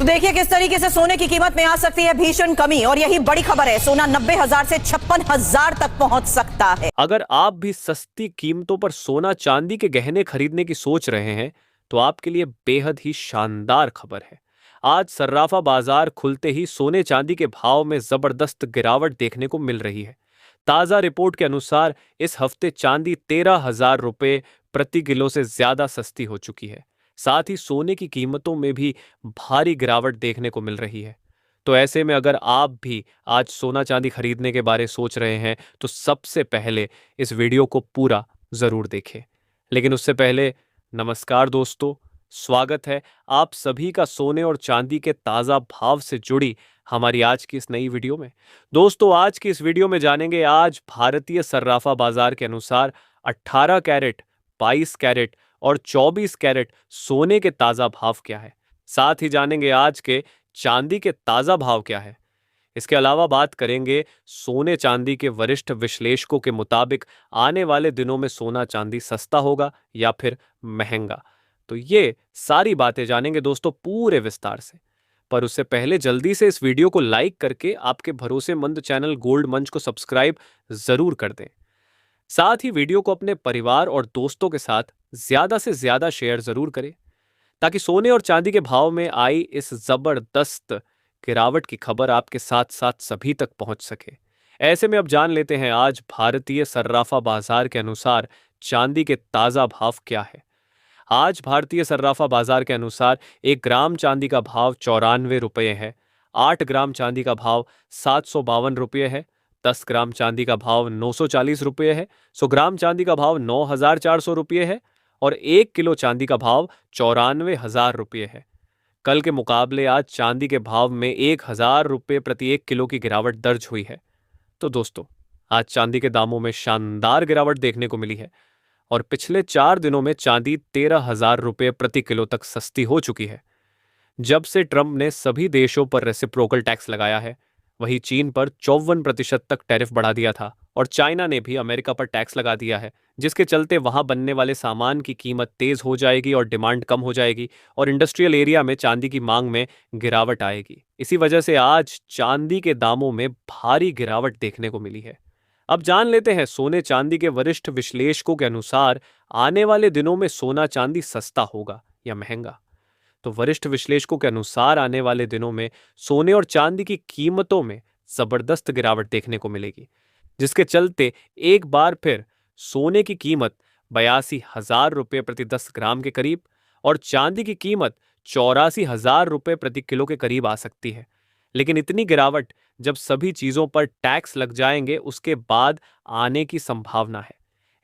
देखिए किस तरीके से सोने की कीमत में आ सकती है भीषण कमी, और यही बड़ी खबर है, सोना 90,000 से 56,000 तक पहुंच सकता है। अगर आप भी सस्ती कीमतों पर सोना चांदी के गहने खरीदने की सोच रहे हैं तो आपके लिए बेहद ही शानदार खबर है। आज सर्राफा बाजार खुलते ही सोने चांदी के भाव में जबरदस्त गिरावट देखने को मिल रही है। ताजा रिपोर्ट के अनुसार इस हफ्ते चांदी 13,000 रुपये प्रति किलो से ज्यादा सस्ती हो चुकी है। साथ ही सोने की कीमतों में भी भारी गिरावट देखने को मिल रही है। तो ऐसे में अगर आप भी आज सोना चांदी खरीदने के बारे सोच रहे हैं तो सबसे पहले इस वीडियो को पूरा जरूर देखें। लेकिन उससे पहले नमस्कार दोस्तों, स्वागत है आप सभी का सोने और चांदी के ताज़ा भाव से जुड़ी हमारी आज की इस नई वीडियो में। दोस्तों, आज की इस वीडियो में जानेंगे आज भारतीय सर्राफा बाजार के अनुसार 18 कैरेट, 22 कैरेट और 24 कैरेट सोने के ताज़ा भाव क्या है। साथ ही जानेंगे आज के चांदी के ताज़ा भाव क्या है। इसके अलावा बात करेंगे सोने चांदी के वरिष्ठ विश्लेषकों के मुताबिक आने वाले दिनों में सोना चांदी सस्ता होगा या फिर महंगा। तो ये सारी बातें जानेंगे दोस्तों पूरे विस्तार से। पर उससे पहले जल्दी से इस वीडियो को लाइक करके आपके भरोसेमंद चैनल गोल्ड मंच को सब्सक्राइब जरूर कर दें। साथ ही वीडियो को अपने परिवार और दोस्तों के साथ ज्यादा से ज्यादा शेयर जरूर करें ताकि सोने और चांदी के भाव में आई इस जबरदस्त गिरावट की खबर आपके साथ साथ सभी तक पहुंच सके। ऐसे में अब जान लेते हैं आज भारतीय सर्राफा बाजार के अनुसार चांदी के ताजा भाव क्या है। आज भारतीय सर्राफा बाजार के अनुसार 1 ग्राम चांदी का भाव 94 रुपये है। 8 ग्राम चांदी का भाव 752 रुपये है। 10 ग्राम चांदी का भाव 940 रुपये है। 100 ग्राम चांदी का भाव 9,400 रुपये है और 1 किलो चांदी का भाव 94,000 रुपये है। कल के मुकाबले आज चांदी के भाव में 1,000 रुपये प्रति 1 किलो की गिरावट दर्ज हुई है। तो दोस्तों, आज चांदी के दामों में शानदार गिरावट देखने को मिली है और पिछले 4 दिनों में चांदी 13,000 रुपये प्रति किलो तक सस्ती हो चुकी है। जब से ट्रंप ने सभी देशों पर रेसिप्रोकल टैक्स लगाया है, वहीं चीन पर 54% तक टैरिफ बढ़ा दिया था और चाइना ने भी अमेरिका पर टैक्स लगा दिया है, जिसके चलते वहां बनने वाले सामान की कीमत तेज हो जाएगी और डिमांड कम हो जाएगी और इंडस्ट्रियल एरिया में चांदी की मांग में गिरावट आएगी। इसी वजह से आज चांदी के दामों में भारी गिरावट देखने को मिली है। अब जान लेते हैं सोने चांदी के वरिष्ठ विश्लेषकों के अनुसार आने वाले दिनों में सोना चांदी सस्ता होगा या महंगा। तो वरिष्ठ विश्लेषकों के अनुसार आने वाले दिनों में सोने और चांदी की कीमतों में जबरदस्त गिरावट देखने को मिलेगी, जिसके चलते एक बार फिर सोने की कीमत 82,000 रुपये प्रति 10 ग्राम के करीब और चांदी की कीमत 84,000 रुपये प्रति किलो के करीब आ सकती है। लेकिन इतनी गिरावट जब सभी चीजों पर टैक्स लग जाएंगे उसके बाद आने की संभावना है।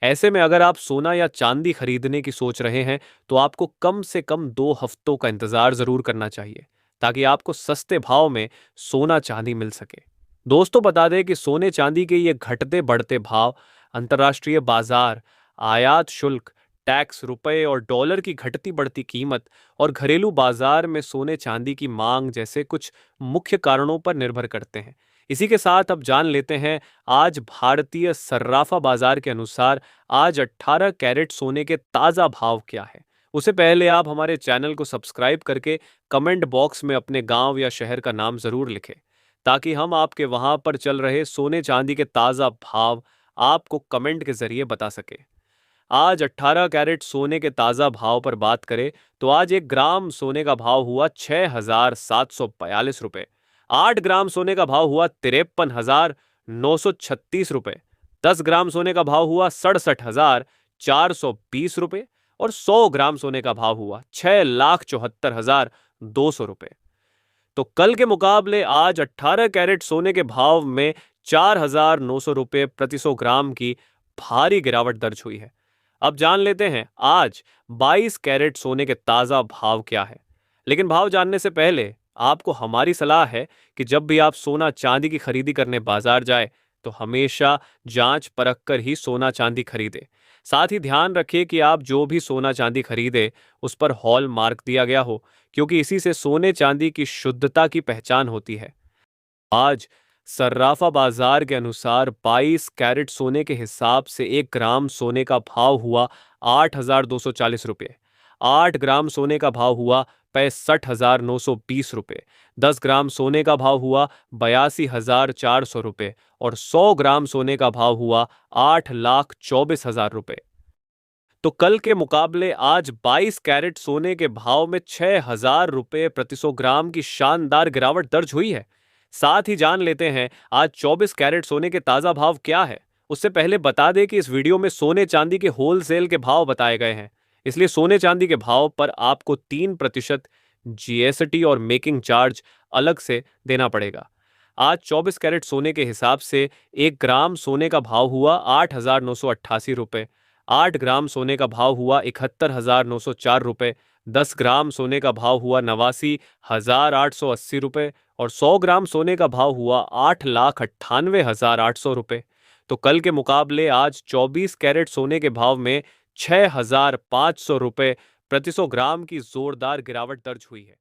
ऐसे में अगर आप सोना या चांदी खरीदने की सोच रहे हैं तो आपको कम से कम 2 हफ्तों का इंतजार जरूर करना चाहिए ताकि आपको सस्ते भाव में सोना चांदी मिल सके। दोस्तों, बता दें कि सोने चांदी के ये घटते बढ़ते भाव अंतर्राष्ट्रीय बाजार, आयात शुल्क, टैक्स, रुपए और डॉलर की घटती बढ़ती कीमत और घरेलू बाजार में सोने चांदी की मांग जैसे कुछ मुख्य कारणों पर निर्भर करते हैं। इसी के साथ अब जान लेते हैं आज भारतीय सर्राफा बाजार के अनुसार आज 18 कैरेट सोने के ताजा भाव क्या है। उससे पहले आप हमारे चैनल को सब्सक्राइब करके कमेंट बॉक्स में अपने गांव या शहर का नाम जरूर लिखें ताकि हम आपके वहां पर चल रहे सोने चांदी के ताजा भाव आपको कमेंट के जरिए बता सके। आज 18 कैरेट सोने के ताजा भाव पर बात करें तो आज 1 ग्राम सोने का भाव हुआ 6,742 रुपये। 8 ग्राम सोने का भाव हुआ 53,936 रुपये। 10 ग्राम सोने का भाव हुआ 67,420 रुपये और 100 ग्राम सोने का भाव हुआ 6,74,200 रुपये। तो कल के मुकाबले आज 18 कैरेट सोने के भाव में 4,900 रुपये प्रति 100 ग्राम की भारी गिरावट दर्ज हुई है। अब जान लेते हैं आज 22 कैरेट सोने के ताजा भाव क्या है। लेकिन भाव जानने से पहले आपको हमारी सलाह है कि जब भी आप सोना चांदी की खरीदी करने बाजार जाए तो हमेशा जांच परख कर ही सोना चांदी खरीदे। साथ ही ध्यान रखिए कि आप जो भी सोना चांदी खरीदे उस पर हॉल मार्क दिया गया हो, क्योंकि इसी से सोने चांदी की शुद्धता की पहचान होती है। आज सर्राफा बाजार के अनुसार 22 कैरेट सोने के हिसाब से 1 ग्राम सोने का भाव हुआ 8,240 रुपये। 8 ग्राम सोने का भाव हुआ 65,920 रुपये, 10 ग्राम सोने का भाव हुआ 82,400 रुपये और 100 ग्राम सोने का भाव हुआ 8,24,000 रुपये। तो कल के मुकाबले आज 22 कैरेट सोने के भाव में 6,000 रुपये प्रति 100 ग्राम की शानदार गिरावट दर्ज हुई है। साथ ही जान लेते हैं आज 24 कैरेट सोने के ताजा भाव क्या है। उससे पहले बता दें कि इस वीडियो में सोने चांदी के होलसेल के भाव बताए गए हैं, इसलिए सोने चांदी के भाव पर आपको 3% जीएसटी और मेकिंग चार्ज अलग से देना पड़ेगा। आज 24 कैरेट सोने के हिसाब से 1 ग्राम सोने का भाव हुआ 8,988 रुपये, 8 ग्राम सोने का भाव हुआ 71,904 रुपये, 10 ग्राम सोने का भाव हुआ 89,880 रुपये और 100 ग्राम सोने का भाव हुआ 8,98,800 रुपये। तो कल के मुकाबले आज 24 कैरेट सोने के भाव में 6,500 रुपये प्रति 100 ग्राम की जोरदार गिरावट दर्ज हुई है।